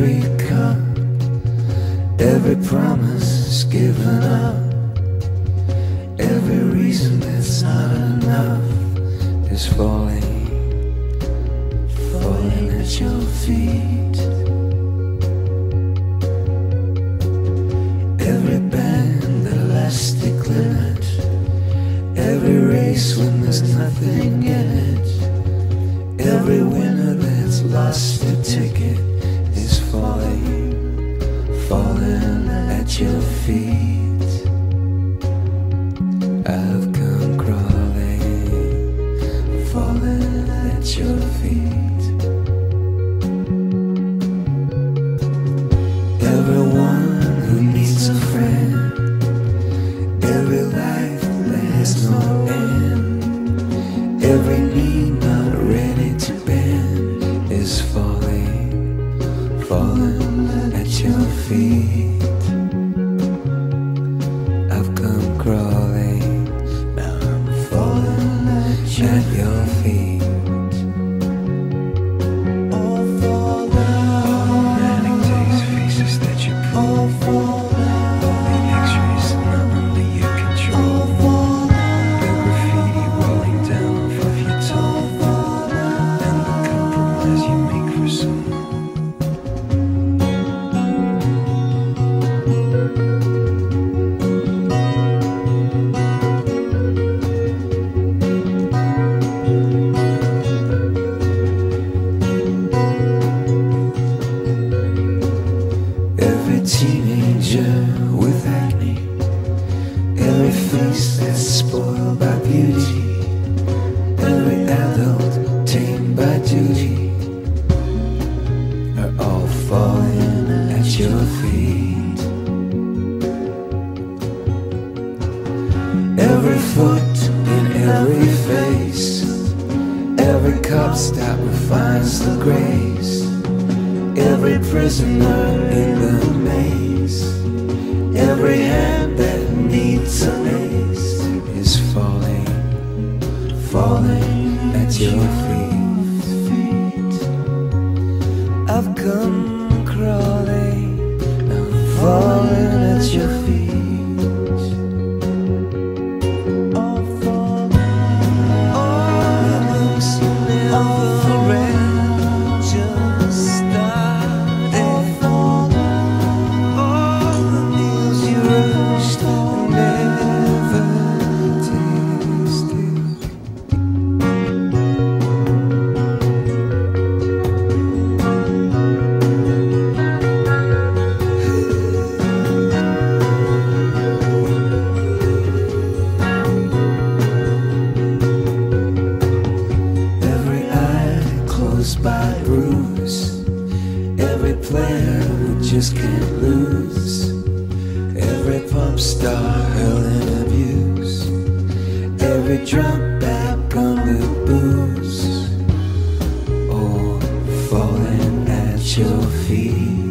every cup, every promise given up, every reason that's not enough is falling, falling at your feet. Every band, elastic limit, every race when there's nothing in it, every winner that's lost a ticket is falling, falling at your feet. I've come crawling, falling at your feet. Everyone who needs a friend, every life that has no end, every knee not ready to bend is falling, falling at your feet. I've come crawling, now I'm falling at your feet. All fall down. Manic days, faces that you pull. All fall down. Only X-rays not under your control. All fall down. The graffiti rolling down off of your toe. All fall down. And the compromise you make for someone. Every teenager with acne, every face that's spoiled by beauty, every adult tamed by duty, are all falling at your feet. Every foot in every face, every cop stop refines the grace, every prisoner in the maze, every hand that needs an ace is falling, falling at your feet. I've come crawling, I'm falling at your feet. All falling, all the looks you never read just started. All falling, all the meals you rushed and never tasted. Every eye closed by bruise, every player who just can't lose, every pop star hurling abuse, every drunk back on the booze, all falling at your feet.